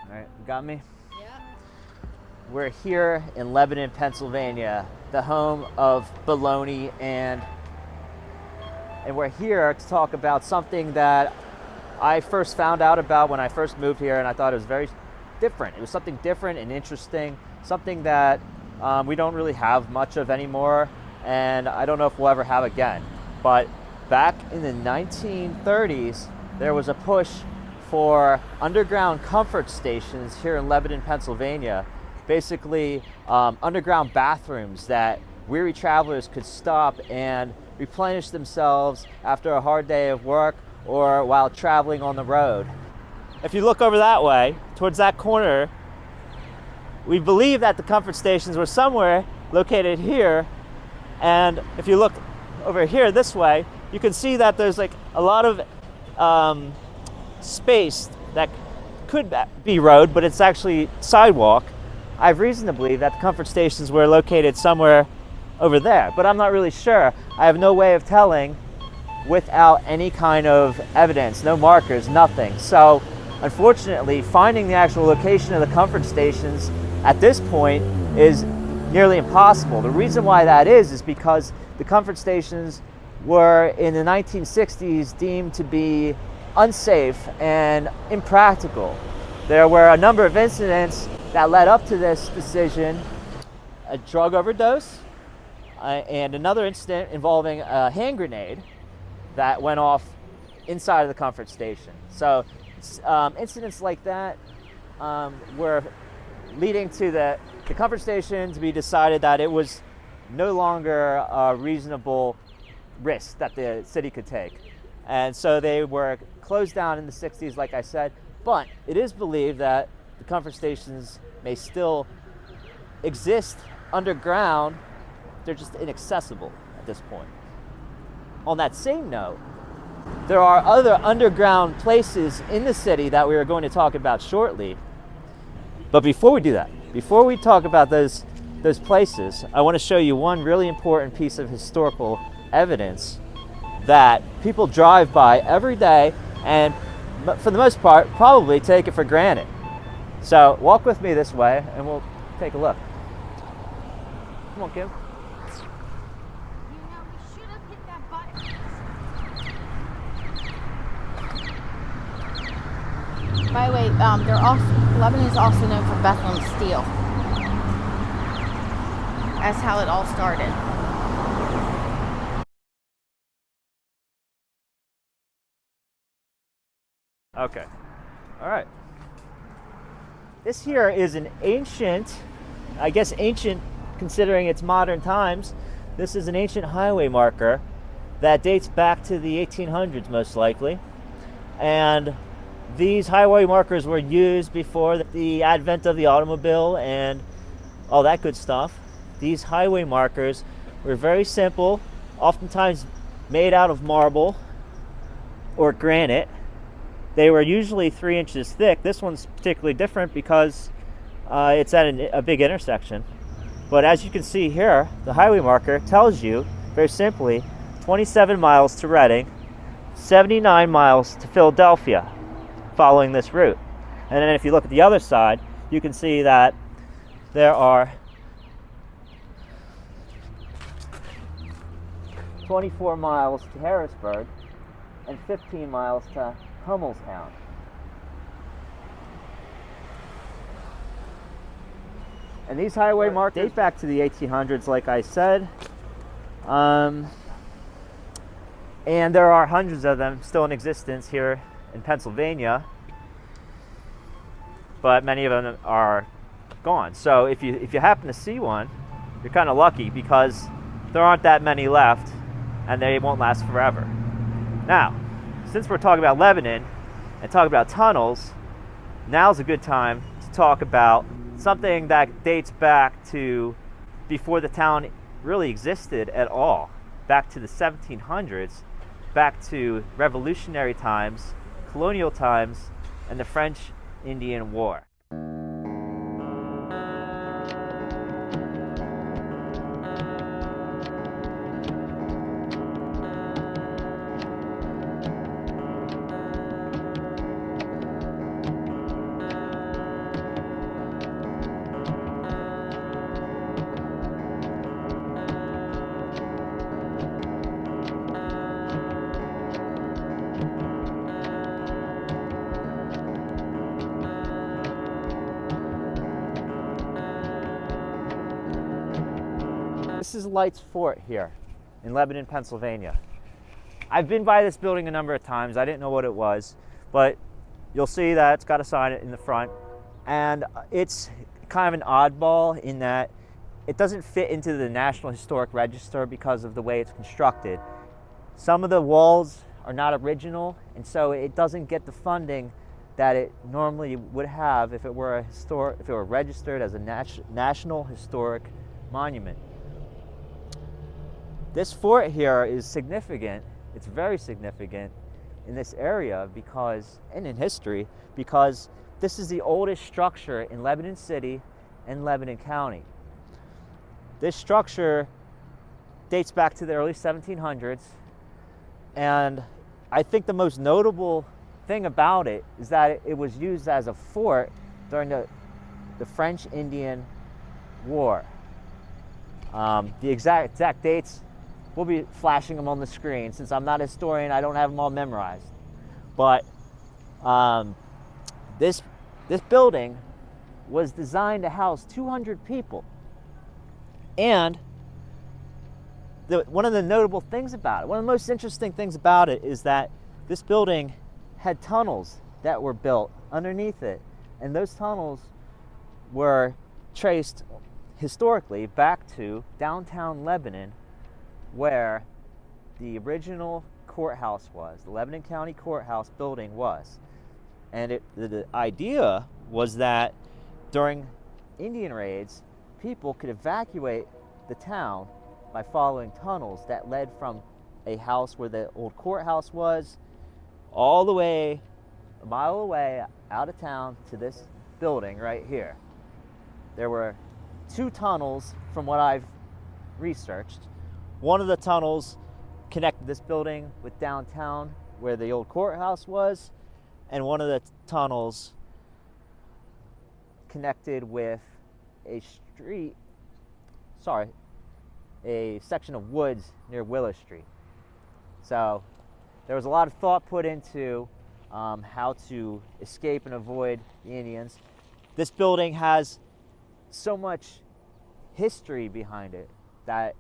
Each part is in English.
All right, you got me? Yeah. We're here in Lebanon, Pennsylvania, the home of bologna, and we're here to talk about something that I first found out about when I first moved here, and I thought it was very different. It was something different and interesting, something that we don't really have much of anymore, and I don't know if we'll ever have again. But back in the 1930s, there was a push for underground comfort stations here in Lebanon, Pennsylvania. Basically, underground bathrooms that weary travelers could stop and replenish themselves after a hard day of work or while traveling on the road. If you look over that way, towards that corner, we believe that the comfort stations were somewhere located here. And if you look over here this way, you can see that there's like a lot of space that could be road, but it's actually sidewalk. I have reason to believe that the comfort stations were located somewhere over there, but I'm not really sure. I have no way of telling without any kind of evidence, no markers, nothing. So unfortunately, finding the actual location of the comfort stations at this point is nearly impossible. The reason why that is because the comfort stations were in the 1960s deemed to be unsafe and impractical. There were a number of incidents that led up to this decision: a drug overdose, and another incident involving a hand grenade that went off inside of the comfort station. So incidents like that were leading to the comfort station to be decided that it was no longer a reasonable risk that the city could take. And so they were closed down in the 60s, like I said, but it is believed that the comfort stations may still exist underground. They're just inaccessible at this point. On that same note, there are other underground places in the city that we are going to talk about shortly. But before we do that, before we talk about those places, I want to show you one really important piece of historical evidence that people drive by every day and, for the most part, probably take it for granted. So walk with me this way and we'll take a look. Come on, Kim. We should have hit that button. By the way, Lebanon is also known for Bethlehem steel. That's how it all started. Okay. All right. This here is an ancient, I guess ancient considering its modern times, this is an ancient highway marker that dates back to the 1800s most likely. And these highway markers were used before the advent of the automobile and all that good stuff. These highway markers were very simple, oftentimes made out of marble or granite. They were usually 3 inches thick. This one's particularly different because it's at a big intersection. But as you can see here, the highway marker tells you very simply 27 miles to Reading, 79 miles to Philadelphia following this route. And then if you look at the other side, you can see that there are 24 miles to Harrisburg and 15 miles to Hummelstown. And these highway markers date back to the 1800s, like I said. And there are hundreds of them still in existence here in Pennsylvania, but many of them are gone. So if you happen to see one, you're kind of lucky because there aren't that many left and they won't last forever. Now, since we're talking about Lebanon and talking about tunnels, now's a good time to talk about something that dates back to before the town really existed at all, back to the 1700s, back to revolutionary times, colonial times, and the French-Indian War. This is Light's Fort here in Lebanon, Pennsylvania. I've been by this building a number of times. I didn't know what it was, but you'll see that it's got a sign in the front, and it's kind of an oddball in that it doesn't fit into the National Historic Register because of the way it's constructed. Some of the walls are not original, and so it doesn't get the funding that it normally would have if it were registered as a National Historic Monument. This fort here is significant. It's very significant in this area and in history, because this is the oldest structure in Lebanon City and Lebanon County. This structure dates back to the early 1700s, and I think the most notable thing about it is that it was used as a fort during the French-Indian War. The exact dates, we'll be flashing them on the screen. Since I'm not a historian, I don't have them all memorized. But this building was designed to house 200 people. And one of the notable things about it, one of the most interesting things about it, is that this building had tunnels that were built underneath it. And those tunnels were traced historically back to downtown Lebanon, where the original courthouse was, the Lebanon County Courthouse building was. And the idea was that during Indian raids, people could evacuate the town by following tunnels that led from a house where the old courthouse was all the way a mile away out of town to this building right here. There were 2 tunnels from what I've researched. One of the tunnels connected this building with downtown where the old courthouse was, and one of the tunnels connected with a section of woods near Willow Street. So there was a lot of thought put into how to escape and avoid the Indians. This building has so much history behind it that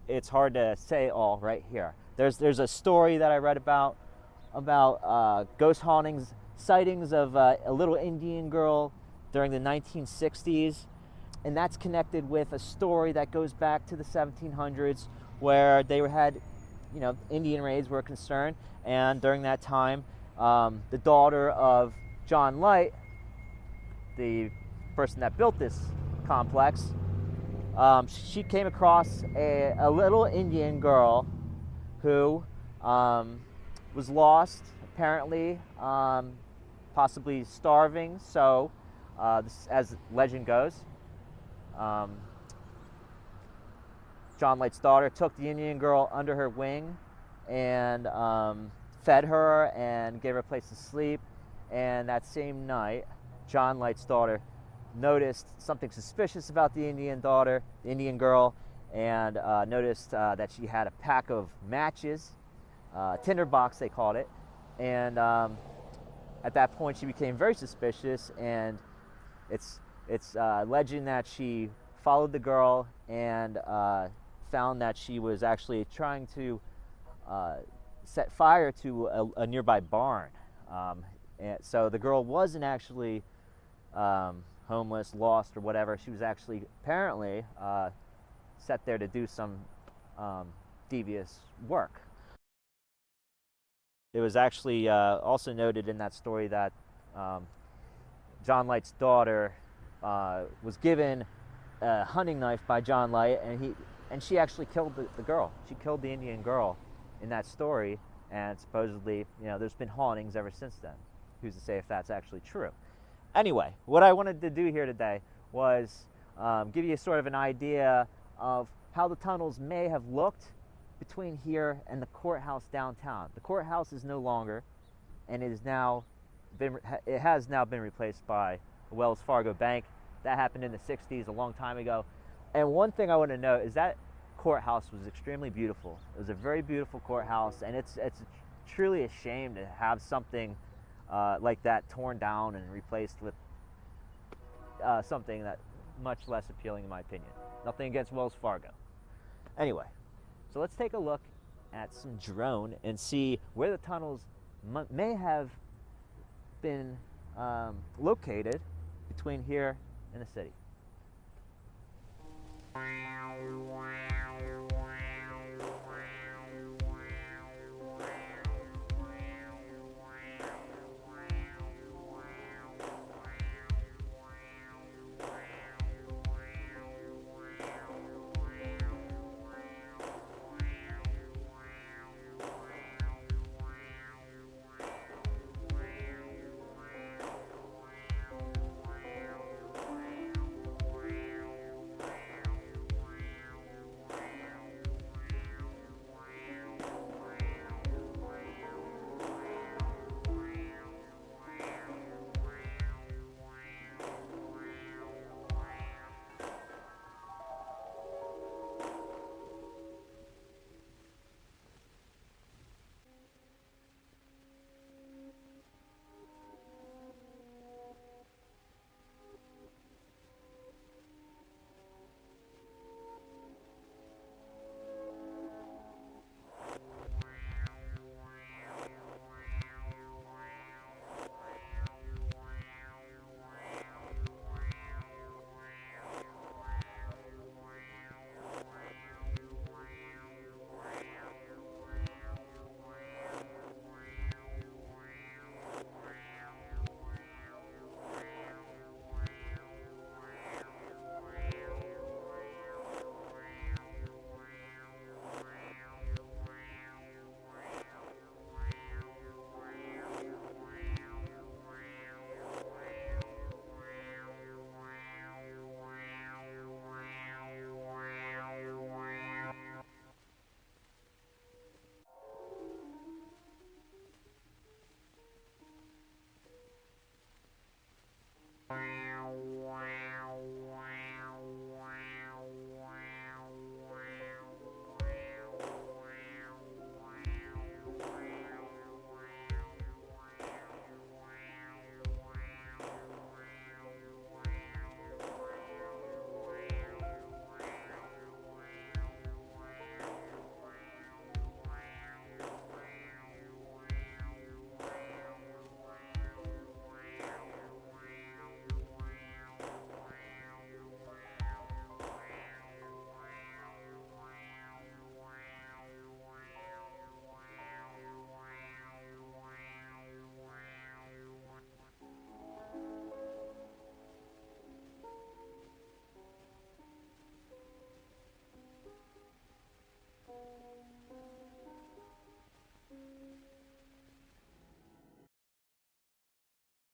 it's hard to say all right here. There's a story that I read about ghost hauntings, sightings of a little Indian girl during the 1960s, and that's connected with a story that goes back to the 1700s, where they had, Indian raids were concerned, and during that time, the daughter of John Light, the person that built this complex, she came across a little Indian girl who was lost, apparently, possibly starving. So, as legend goes, John Light's daughter took the Indian girl under her wing and fed her and gave her a place to sleep. And that same night, John Light's daughter noticed something suspicious about the Indian girl, and noticed that she had a pack of matches, tinderbox they called it, and at that point she became very suspicious, and it's legend that she followed the girl and found that she was actually trying to set fire to a nearby barn. And so the girl wasn't actually homeless, lost, or whatever. She was actually apparently set there to do some devious work. It was actually also noted in that story that John Light's daughter was given a hunting knife by John Light, and she actually killed the girl. She killed the Indian girl in that story, and supposedly, there's been hauntings ever since then. Who's to say if that's actually true? Anyway, what I wanted to do here today was give you sort of an idea of how the tunnels may have looked between here and the courthouse downtown. The courthouse is no longer, and it has now been replaced by the Wells Fargo Bank. That happened in the 60s, a long time ago. And one thing I want to note is that courthouse was extremely beautiful. It was a very beautiful courthouse, and it's truly a shame to have something like that torn down and replaced with something that much less appealing, in my opinion. Nothing against Wells Fargo. Anyway, so let's take a look at some drone and see where the tunnels may have been located between here and the city.